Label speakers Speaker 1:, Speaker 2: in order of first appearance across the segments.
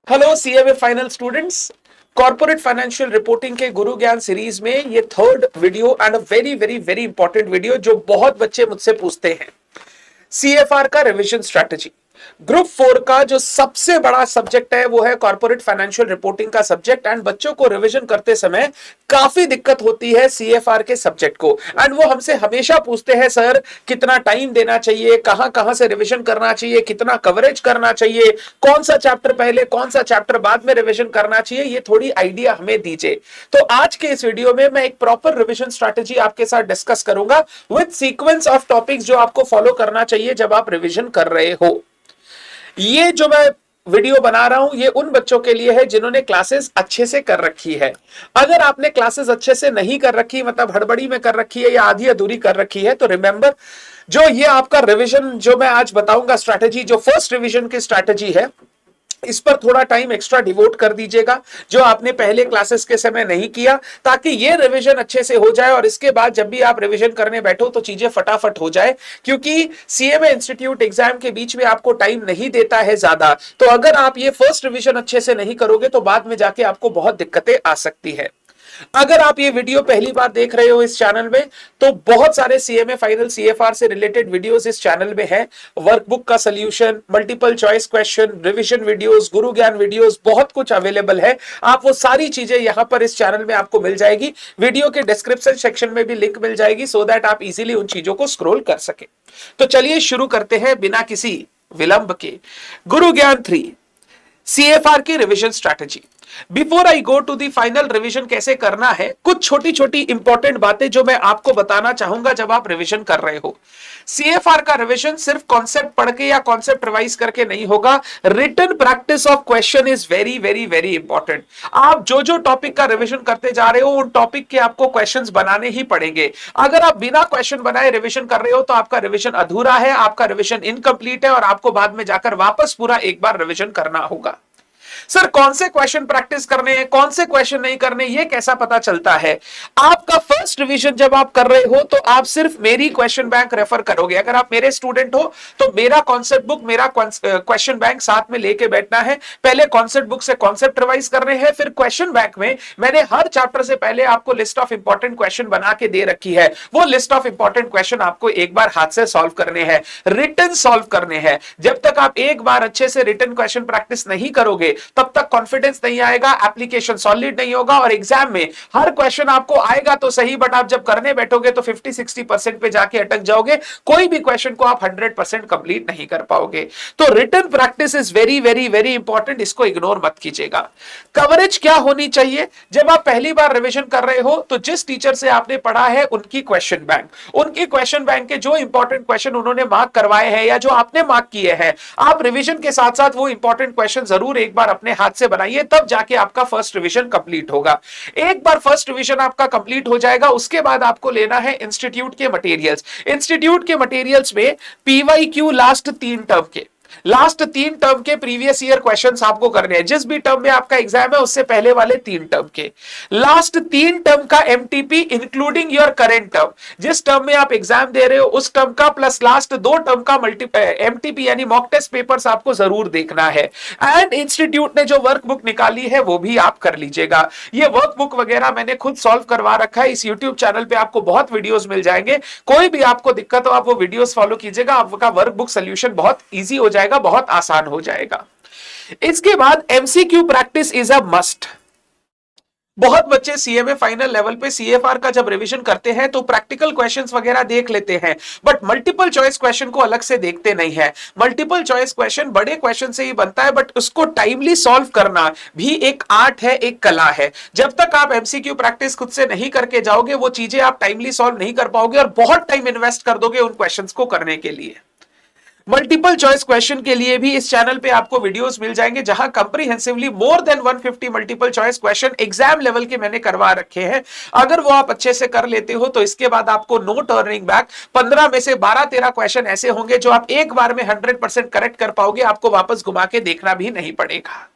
Speaker 1: Hello CMA final students. Corporate financial reporting के गुरु ज्ञान series में ये third video and a very very very important video जो बहुत बच्चे मुझसे पूछते हैं, सीएफआर का रिवीजन स्ट्रैटेजी। ग्रुप 4 का जो सबसे बड़ा सब्जेक्ट है वो है कॉर्पोरेट फाइनेंशियल रिपोर्टिंग का सब्जेक्ट। एंड बच्चों को रिवीजन करते समय काफी दिक्कत होती है सीएफआर के सब्जेक्ट को। एंड वो हमसे हमेशा पूछते हैं, सर कितना टाइम देना चाहिए, कहां कहां से रिवीजन करना चाहिए, कितना कवरेज करना चाहिए, कौन सा चैप्टर पहले कौन सा चैप्टर बाद में रिवीजन करना चाहिए, ये थोड़ी आइडिया हमें दीजिए। तो आज के इस वीडियो में मैं एक प्रॉपर रिवीजन स्ट्रैटेजी आपके साथ डिस्कस करूंगा विद सीक्वेंस ऑफ टॉपिक्स जो आपको फॉलो करना चाहिए जब आप रिवीजन कर रहे हो। ये जो मैं वीडियो बना रहा हूं ये उन बच्चों के लिए है जिन्होंने क्लासेस अच्छे से कर रखी है। अगर आपने क्लासेस अच्छे से नहीं कर रखी, मतलब हड़बड़ी में कर रखी है या आधी अधूरी कर रखी है, तो रिमेंबर जो ये आपका रिवीजन जो मैं आज बताऊंगा स्ट्रैटेजी, जो फर्स्ट रिवीजन की स्ट्रैटेजी है, इस पर थोड़ा टाइम एक्स्ट्रा डिवोट कर दीजिएगा जो आपने पहले क्लासेस के समय नहीं किया, ताकि ये रिवीजन अच्छे से हो जाए और इसके बाद जब भी आप रिवीजन करने बैठो तो चीजें फटाफट हो जाए। क्योंकि सीएमए इंस्टीट्यूट एग्जाम के बीच में आपको टाइम नहीं देता है ज्यादा, तो अगर आप ये फर्स्ट रिवीजन अच्छे से नहीं करोगे तो बाद में जाके आपको बहुत दिक्कतें आ सकती है। अगर आप ये वीडियो पहली बार देख रहे हो इस चैनल में, तो बहुत सारे सीएमए फाइनल सीएफआर से रिलेटेड वीडियोस इस चैनल में है। वर्कबुक का solution, multiple choice question, revision videos, गुरु ज्ञान वीडियोस, बहुत कुछ अवेलेबल है। आप वो सारी चीजें यहां पर इस चैनल में आपको मिल जाएगी। वीडियो के डिस्क्रिप्शन सेक्शन में भी लिंक मिल जाएगी सो दैट आप इजीली उन चीजों को स्क्रॉल कर सके। तो चलिए शुरू करते हैं बिना किसी विलंब के। गुरु ज्ञान 3 सीएफआर की revision strategy. Before I go to the final revision कैसे करना है, कुछ छोटी छोटी इंपॉर्टेंट बातें जो मैं आपको बताना चाहूंगा जब आप रिवीजन कर रहे हो। सीएफआर का रिवीजन सिर्फ कॉन्सेप्ट पढ़ के या कॉन्सेप्ट रिवाइज करके नहीं होगा। Written practice of question is very very very important. आप जो जो टॉपिक का रिवीजन करते जा रहे हो उन टॉपिक के आपको क्वेश्चंस बनाने ही पड़ेंगे। अगर आप बिना क्वेश्चन बनाए रिवीजन कर रहे हो तो आपका रिवीजन अधूरा है, आपका रिवीजन इनकम्प्लीट है और आपको बाद में जाकर वापस पूरा एक बार रिवीजन करना होगा। सर कौन से क्वेश्चन प्रैक्टिस करने हैं, कौन से क्वेश्चन नहीं करने, ये कैसा पता चलता है? आपका फर्स्ट रिवीजन जब आप कर रहे हो तो आप सिर्फ मेरी क्वेश्चन बैंक रेफर करोगे। अगर आप मेरे स्टूडेंट हो तो मेरा कॉन्सेप्ट बुक, मेरा क्वेश्चन बैंक साथ में लेके बैठना है। पहले कॉन्सेप्ट बुक से कॉन्सेप्ट रिवाइज करने हैं, फिर क्वेश्चन बैंक में मैंने हर चैप्टर से पहले आपको लिस्ट ऑफ इंपॉर्टेंट क्वेश्चन बना के दे रखी है। वो लिस्ट ऑफ इंपॉर्टेंट क्वेश्चन आपको एक बार हाथ से सॉल्व करने हैं, रिटन सॉल्व करने हैं। जब तक आप एक बार अच्छे से रिटन क्वेश्चन प्रैक्टिस नहीं करोगे तब तक कॉन्फिडेंस नहीं आएगा, एप्लीकेशन सॉलिड नहीं होगा और एग्जाम में हर क्वेश्चन आपको आएगा तो सही, बट आप जब करने बैठोगे तो 50-60% पे जाके अटक जाओगे। कोई भी क्वेश्चन को आप 100% कंप्लीट नहीं कर पाओगे। तो written practice is very very very important, इसको इग्नोर मत कीजिएगा। कवरेज क्या होनी चाहिए? जब आप पहली बार रिवीजन कर रहे हो तो जिस टीचर से आपने पढ़ा है उनकी क्वेश्चन बैंक के जो इंपॉर्टेंट क्वेश्चन उन्होंने मार्क करवाए हैं या जो आपने मार्क किए हैं, आप रिवीजन के साथ साथ वो इंपॉर्टेंट क्वेश्चन जरूर एक बार अपने हाथ से बनाइए, तब जाके आपका फर्स्ट रिवीजन कंप्लीट होगा। एक बार फर्स्ट रिवीजन आपका कंप्लीट हो जाएगा उसके बाद आपको लेना है इंस्टीट्यूट के मटेरियल्स। इंस्टीट्यूट के मटेरियल्स में पीवाईक्यू लास्ट 3 टर्म के प्रीवियस ईयर क्वेश्चंस आपको करने हैं। जिस भी टर्म में आपका एग्जाम है उससे पहले वाले 3 टर्म के लास्ट 3 टर्म का MTP including your current term, जिस टर्म में आप एग्जाम दे रहे हो उस टर्म का प्लस लास्ट 2 टर्म का एमटीपी यानी मॉक टेस्ट पेपर्स आपको जरूर देखना है। एंड इंस्टीट्यूट ने जो वर्कबुक निकाली है वो भी आप कर लीजिएगा। ये वर्कबुक वगैरह मैंने खुद सॉल्व करवा रखा है। इस यूट्यूब चैनल पे आपको बहुत वीडियोस मिल जाएंगे। कोई भी आपको दिक्कत हो आप वो वीडियोस फॉलो कीजिएगा, आपका वर्कबुक सोल्यूशन बहुत इजी हो जाएगा, बहुत आसान हो जाएगा। इसके बाद MCQ practice is a must. बहुत बच्चे सीएमए फाइनल लेवल पे सीएफआर का जब रिवीजन करते हैं तो प्रैक्टिकल क्वेश्चंस वगैरह देख लेते हैं, बट मल्टीपल चॉइस क्वेश्चन को अलग से देखते नहीं है। मल्टीपल चॉइस क्वेश्चन बड़े क्वेश्चन से ही बनता है, बट उसको टाइमली सॉल्व करना भी एक आर्ट है, एक कला है। जब तक आप एमसीक्यू प्रैक्टिस खुद से नहीं करके जाओगे वो चीजें आप टाइमली सॉल्व नहीं कर पाओगे और बहुत टाइम इन्वेस्ट कर दोगे उन क्वेश्चंस को करने के लिए। मल्टीपल चॉइस क्वेश्चन के लिए भी इस चैनल पे आपको वीडियोस मिल जाएंगे जहां comprehensively more than 150 multiple choice question exam level के मैंने करवा रखे हैं। अगर वो आप अच्छे से कर लेते हो तो इसके बाद आपको नो टर्निंग बैक। 15 में से 12-13 क्वेश्चन ऐसे होंगे जो आप एक बार में 100% करेक्ट कर पाओगे, आपको वापस घुमा के देखना भी नहीं पड़ेगा।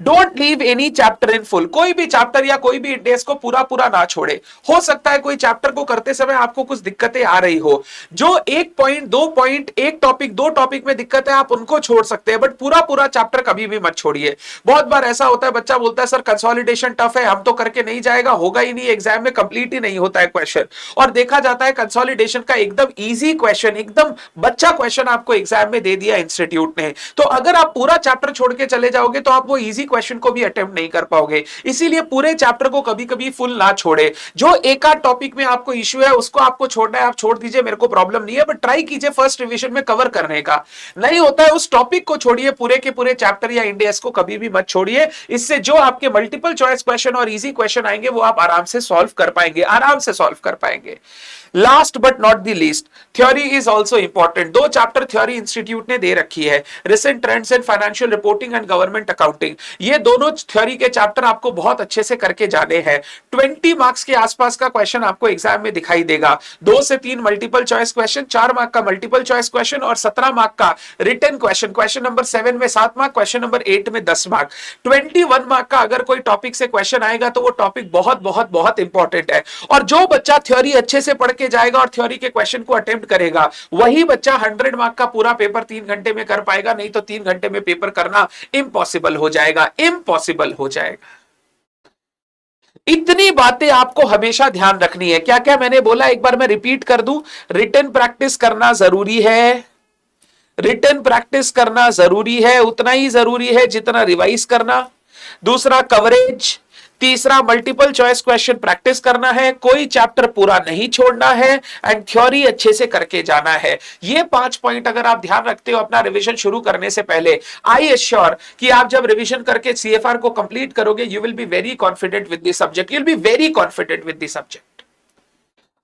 Speaker 1: Don't leave any chapter in full, कोई भी चैप्टर या कोई भी इंडेक्स को पूरा पूरा ना छोड़े। हो सकता है कोई चैप्टर को करते समय आपको कुछ दिक्कतें आ रही हो, जो एक पॉइंट, दो पॉइंट, एक टॉपिक, दो टॉपिक में दिक्कत है आप उनको छोड़ सकते हैं, बट पूरा पूरा चैप्टर कभी भी मत छोड़िए। बहुत बार ऐसा होता है, बच्चा बोलता है सर कंसोलिडेशन टफ है, हम तो करके नहीं जाएगा, होगा ही नहीं, एग्जाम में कंप्लीट ही नहीं होता है क्वेश्चन। और देखा जाता है कंसोलिडेशन का एकदम इजी क्वेश्चन, एकदम बच्चा क्वेश्चन आपको एग्जाम में दे दिया इंस्टीट्यूट ने, तो अगर आप पूरा चैप्टर छोड़ के चले जाओगे तो आप वो इजी क्वेश्चन को भी अटेम्प्ट नहीं कर पाओगे। इसीलिए पूरे चैप्टर को कभी कभी फुल ना छोड़े। जो एक आध टॉपिक में आपको इश्यू है उसको आपको छोड़ना है, आप छोड़ दीजिए, मेरे को प्रॉब्लम नहीं है, बट ट्राई कीजिए फर्स्ट रिवीजन में कवर करने का। नहीं होता है उस टॉपिक को छोड़िए, पूरे के पूरे चैप्टर या इंडेक्स को कभी भी मत छोड़िए। इससे जो आपके मल्टीपल चॉइस क्वेश्चन और इजी क्वेश्चन आएंगे वो आप आराम से सॉल्व कर पाएंगे, आराम से सॉल्व कर पाएंगे। Last but not the least, theory is also important. दो चैप्टर थ्योरी इंस्टीट्यूट ने दे रखी है, recent trends in financial reporting and government accounting. ये दोनों थ्योरी के चैप्टर आपको बहुत अच्छे से करके जाने हैं। 20 मार्क्स के आसपास का क्वेश्चन आपको एग्जाम में दिखाई देगा। 2 से 3 मल्टीपल चॉइस क्वेश्चन, 4 मार्क का मल्टीपल चॉइस क्वेश्चन और 17 मार्क का रिटन क्वेश्चन। क्वेश्चन नंबर 7 में 7 मार्क, क्वेश्चन नंबर 8 में 10 मार्क। 21 मार्क का अगर कोई टॉपिक से क्वेश्चन आएगा तो वो टॉपिक बहुत बहुत बहुत इंपॉर्टेंट है। और जो बच्चा थ्योरी अच्छे से पढ़ के जाएगा और थ्योरी के क्वेश्चन को अटेम्प्ट करेगा, वही बच्चा 100 मार्क का पूरा पेपर 3 घंटे में कर पाएगा, नहीं तो 3 घंटे में पेपर करना इम्पॉसिबल हो जाएगा, इम्पॉसिबल हो जाएगा। इतनी बातें आपको हमेशा ध्यान रखनी है। क्या क्या मैंने बोला एक बार मैं रिपीट कर दूं। रिटन प्रैक्टिस करना जरूरी है, रिटन प्रैक्टिस करना जरूरी है, उतना ही जरूरी है जितना रिवाइज करना। दूसरा कवरेज, तीसरा मल्टीपल चॉइस क्वेश्चन प्रैक्टिस करना है, कोई चैप्टर पूरा नहीं छोड़ना है, एंड थ्योरी अच्छे से करके जाना है। ये 5 पॉइंट अगर आप ध्यान रखते हो अपना रिवीजन शुरू करने से पहले, आई एश्योर कि आप जब रिवीजन करके सीएफआर को कंप्लीट करोगे, you will be very confident with the subject, you will be very confident with the subject.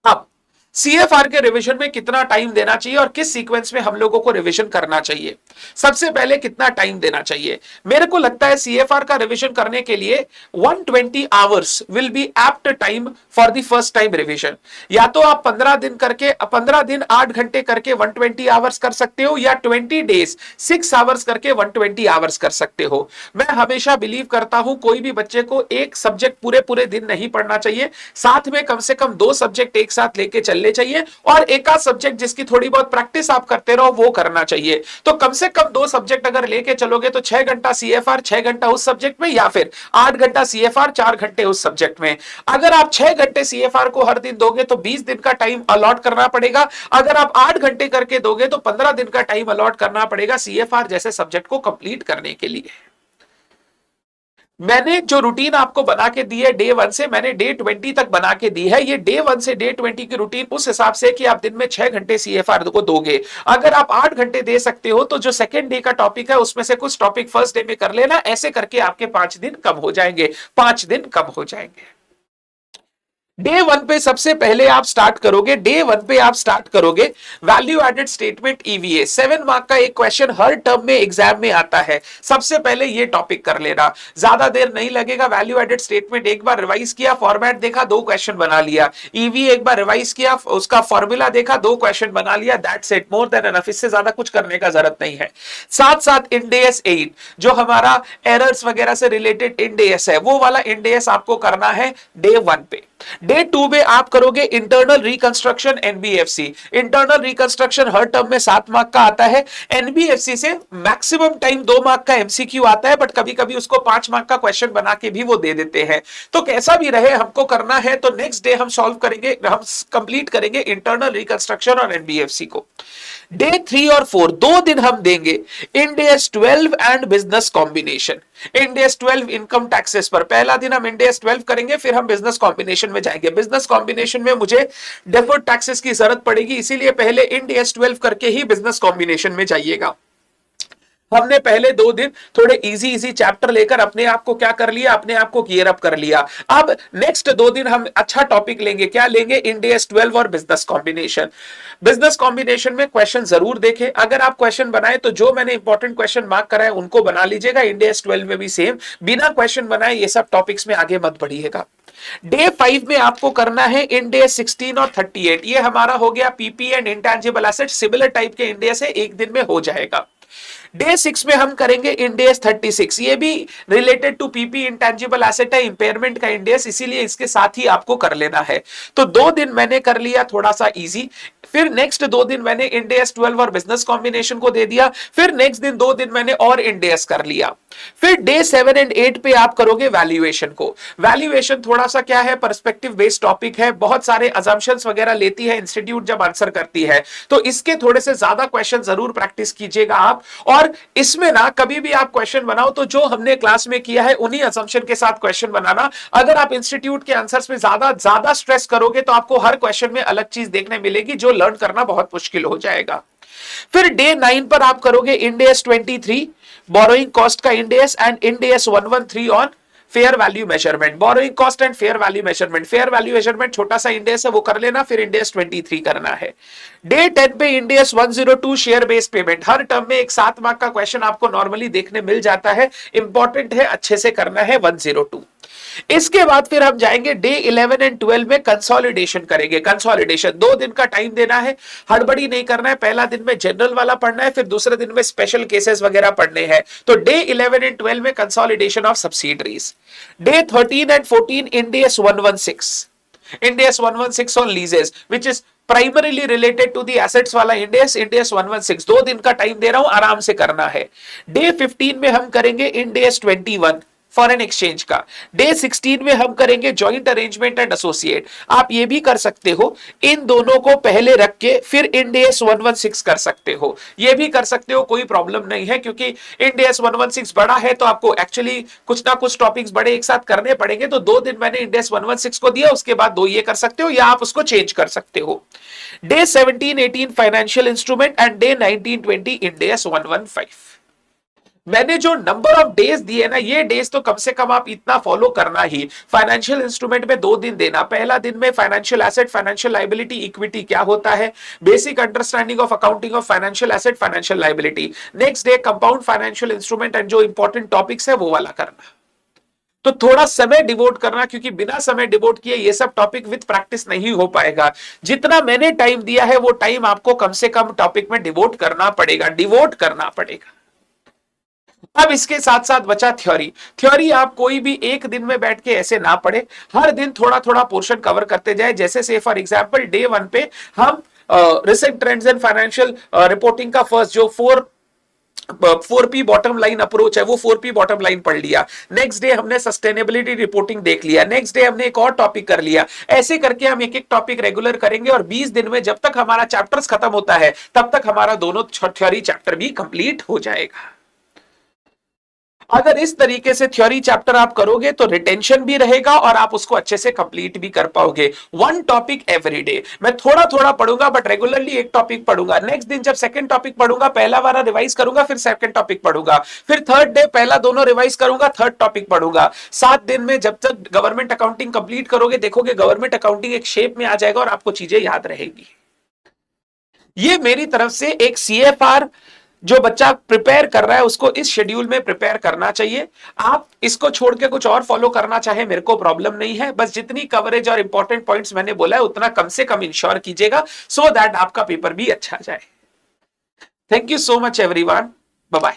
Speaker 1: अब सीएफआर के रिवीजन में कितना टाइम देना चाहिए और किस सीक्वेंस में हम लोगों को रिवीजन करना चाहिए। सबसे पहले कितना टाइम देना चाहिए, मेरे को लगता है सीएफआर का रिवीजन करने के लिए 120 hours will be apt time for the first time revision. या तो आप 15 दिन करके 15 दिन 8 घंटे करके 120 आवर्स कर सकते हो, या 20 डेज 6 आवर्स करके 120 आवर्स कर सकते हो। मैं हमेशा बिलीव करता हूं कोई भी बच्चे को एक सब्जेक्ट पूरे पूरे दिन नहीं पढ़ना चाहिए, साथ में कम से कम 2 सब्जेक्ट एक साथ लेके चलने चाहिए, और एक आध सब्जेक्ट जिसकी थोड़ी बहुत प्रैक्टिस आप करते रहो वो करना चाहिए। तो कम से कम 2 सब्जेक्ट अगर लेके चलोगे तो 6 घंटा सीएफआर, 6 घंटा उस सब्जेक्ट में, या फिर 8 घंटा सीएफआर, 4 घंटे उस सब्जेक्ट में। अगर आप 6 घंटे सीएफआर को हर दिन दोगे तो 20 दिन का टाइम अलॉट करना पड़ेगा। अगर आप 8 घंटे करके दोगे तो 15 दिन का टाइम अलॉट करना पड़ेगा सीएफआर जैसे सब्जेक्ट को कंप्लीट करने के लिए। मैंने जो रूटीन आपको बना के दी है डे 1 से, मैंने डे 20 तक बना के दी है। ये डे 1 से डे 20 की रूटीन उस हिसाब से कि आप दिन में 6 घंटे सीएफआर को दोगे। अगर आप 8 घंटे दे सकते हो तो जो सेकेंड डे का टॉपिक है उसमें से कुछ टॉपिक फर्स्ट डे में कर लेना, ऐसे करके आपके 5 दिन कम हो जाएंगे, 5 दिन कम हो जाएंगे। डे 1 पे सबसे पहले आप स्टार्ट करोगे, डे 1 पे आप स्टार्ट करोगे value added statement EVA. 7 mark का एक क्वेश्चन हर टर्म में एग्जाम में आता है, सबसे पहले ये टॉपिक कर लेना, ज्यादा देर नहीं लगेगा। वैल्यू एडेड स्टेटमेंट एक बार रिवाइज किया, फॉर्मेट देखा, 2 क्वेश्चन बना लिया। ईवीए एक बार रिवाइज किया, उसका फॉर्मूला देखा, 2 क्वेश्चन बना लिया, that's it, more than enough. इससे ज्यादा कुछ करने का जरूरत नहीं है। साथ साथ इंडेस 8 जो हमारा एरर्स वगैरह से रिलेटेड इंडेस है, वो वाला इंडेस आपको करना है डे 1 पे। डे 2 में आप करोगे internal reconstruction NBFC. Internal reconstruction हर टर्म में 7 मार्क का आता है। एनबीएफसी से मैक्सिमम टाइम 2 मार्क का एमसीक्यू आता है, बट कभी कभी उसको 5 मार्क का क्वेश्चन बना के भी वो दे देते हैं। तो कैसा भी रहे हमको करना है, तो नेक्स्ट डे हम सॉल्व करेंगे, हम कंप्लीट करेंगे इंटरनल रिकंस्ट्रक्शन और एनबीएफसी को। डे 3 और 4 2 दिन हम देंगे Ind AS 12 and business combination. Ind AS 12 income taxes पर पहला दिन हम इंडेस 12 करेंगे, फिर हम बिजनेस कॉम्बिनेशन में जाएंगे। बिजनेस कॉम्बिनेशन में मुझे डेफर्ड टैक्सेस की जरूरत पड़ेगी, इसीलिए पहले इंडेस 12 करके ही बिजनेस कॉम्बिनेशन में जाइएगा। हमने पहले 2 दिन थोड़े इजी चैप्टर लेकर अपने आप को क्या कर लिया, अपने आप को गियर अप कर लिया। अब नेक्स्ट 2 दिन हम अच्छा टॉपिक लेंगे, क्या लेंगे, इंडेस 12 और बिजनेस कॉम्बिनेशन। बिजनेस कॉम्बिनेशन में क्वेश्चन जरूर देखें, अगर आप क्वेश्चन बनाए तो जो मैंने इंपॉर्टेंट क्वेश्चन मार्क करा है उनको बना लीजिएगा। इंडेस 12 में भी सेम, बिना क्वेश्चन बनाए ये सब टॉपिक्स में आगे मत बढ़िएगा। डे 5 में आपको करना है इंडेस 16 और 38। ये हमारा हो गया PP and intangible asset, similar type के इंडेस है, एक दिन में हो जाएगा। डे 6 में हम करेंगे इंड एस 36, ये भी related to PP intangible asset है, इंपेयरमेंट का इंड एस, इसीलिए इसके साथ ही आपको कर लेना है। तो 2 दिन मैंने कर लिया थोड़ा सा इजी, फिर नेक्स्ट 2 दिन मैंने इंड एस 12 और बिजनेस कॉम्बिनेशन को दे दिया, फिर नेक्स्ट दिन 2 दिन मैंने और इंड एस कर लिया। फिर डे 7 एंड 8 पे आप करोगे वैल्यूएशन को। वैल्यूएशन थोड़ा सा क्या है, पर्सपेक्टिव बेस्ड टॉपिक है, बहुत सारे अजम्पशंस वगैरह लेती है इंस्टीट्यूट जब आंसर करती है, तो इसके थोड़े से ज्यादा क्वेश्चन जरूर प्रैक्टिस कीजिएगा आप। और इसमें ना कभी भी आप क्वेश्चन बनाओ तो जो हमने क्लास में किया है उन्हीं असम्पशन के साथ क्वेश्चन बनाना। अगर आप इंस्टीट्यूट के आंसर्स में ज्यादा स्ट्रेस करोगे तो आपको हर क्वेश्चन में अलग चीज देखने मिलेगी, जो लर्न करना बहुत मुश्किल हो जाएगा। फिर डे 9 पर आप करोगे इंड एस 23 बोरोइंग कॉस्ट का Ind S and end S 113 on fair value measurement, borrowing cost and fair value measurement. Fair value measurement छोटा सा इंड एस है, वो कर लेना, फिर इंड एस 23 करना है। डे 10 पे Ind AS 102 share based payment. हर टर्म में एक 7 मार्क का क्वेश्चन आपको नॉर्मली देखने मिल जाता है, इंपॉर्टेंट है, अच्छे से करना है 102। इसके बाद फिर हम जाएंगे डे 11 एंड 12 में कंसोलिडेशन करेंगे। कंसोलिडेशन 2 दिन का टाइम देना है, हड़बड़ी नहीं करना है। पहला दिन में जनरल वाला पढ़ना है, फिर दूसरे दिन में स्पेशल केसेस वगैरह पढ़ने हैं। तो डे 11 एंड 12 में consolidation of subsidiaries. Day 13 and 14 Ind AS 116, Ind AS 116 on leases which is primarily related to the assets वाला इंड एस 116। 2 दिन का टाइम दे रहा हूं, आराम से करना है। डे 15 में हम करेंगे इंड एस 21 फॉरेन एक्सचेंज का। डे 16 में हम करेंगे जॉइंट अरेंजमेंट एंड एसोसिएट। आप ये भी कर सकते हो, इन दोनों को पहले रख के फिर इंड एस 116 कर सकते हो, ये भी कर सकते हो, कोई प्रॉब्लम नहीं है, क्योंकि इंड एस 116 बड़ा है तो आपको एक्चुअली कुछ ना कुछ टॉपिक्स बड़े एक साथ करने पड़ेंगे। तो 2 दिन मैंने इंड एस 116 को दिया, उसके बाद 2 ये कर सकते हो, या आप उसको चेंज कर सकते हो। Day 17 18 financial instrument and day 19 20 end S 115। मैंने जो नंबर ऑफ डेज दिए ना, ये डेज तो कम से कम आप इतना फॉलो करना ही। फाइनेंशियल इंस्ट्रूमेंट में 2 दिन देना, पहला दिन में financial asset, financial liability, equity क्या होता है, basic understanding of accounting of financial asset, financial liability. Next day compound financial instrument and जो इंपॉर्टेंट टॉपिक्स है वो वाला करना। तो थोड़ा समय डिवोट करना, क्योंकि बिना समय डिवोट किए ये सब टॉपिक विद प्रैक्टिस नहीं हो पाएगा। जितना मैंने टाइम दिया है वो टाइम आपको कम से कम टॉपिक में डिवोट करना पड़ेगा। अब इसके साथ साथ बचा थ्योरी। थ्योरी आप कोई भी एक दिन में बैठ के ऐसे ना पढ़े, हर दिन थोड़ा थोड़ा पोर्शन कवर करते जाए। जैसे से फॉर एग्जांपल डे 1 पे हम recent trends and financial reporting का फर्स्ट जो 4P बॉटम लाइन अप्रोच है वो 4P बॉटम लाइन पढ़ लिया। नेक्स्ट डे हमने सस्टेनेबिलिटी रिपोर्टिंग देख लिया, नेक्स्ट डे हमने एक और टॉपिक कर लिया। ऐसे करके हम एक एक टॉपिक रेगुलर करेंगे और 20 दिन में जब तक हमारा चैप्टर्स खत्म होता है तब तक हमारा दोनों थ्योरी चैप्टर भी कंप्लीट हो जाएगा। अगर इस तरीके से थ्योरी चैप्टर आप करोगे तो रिटेंशन भी रहेगा और आप उसको अच्छे से कंप्लीट भी कर पाओगे। 1 टॉपिक एवरी डे। मैं थोड़ा थोड़ा पढ़ूंगा बट रेगुलरली एक टॉपिक पढ़ूंगा। नेक्स्ट दिन जब सेकंड टॉपिक पढ़ूंगा, पहला वाला रिवाइज करूंगा, फिर सेकंड टॉपिक पढ़ूंगा, फिर थर्ड डे पहला दोनों रिवाइज करूंगा, थर्ड टॉपिक पढ़ूंगा। 7 दिन में जब तक गवर्नमेंट अकाउंटिंग कंप्लीट करोगे, देखोगे गवर्नमेंट अकाउंटिंग एक शेप में आ जाएगा और आपको चीजें याद रहेगी। ये मेरी तरफ से एक CFR जो बच्चा प्रिपेयर कर रहा है उसको इस शेड्यूल में प्रिपेयर करना चाहिए। आप इसको छोड़ के कुछ और फॉलो करना चाहे, मेरे को प्रॉब्लम नहीं है, बस जितनी कवरेज और इंपॉर्टेंट पॉइंट्स मैंने बोला है उतना कम से कम इंश्योर कीजिएगा, सो दैट आपका पेपर भी अच्छा जाए। Thank you so much everyone, bye bye.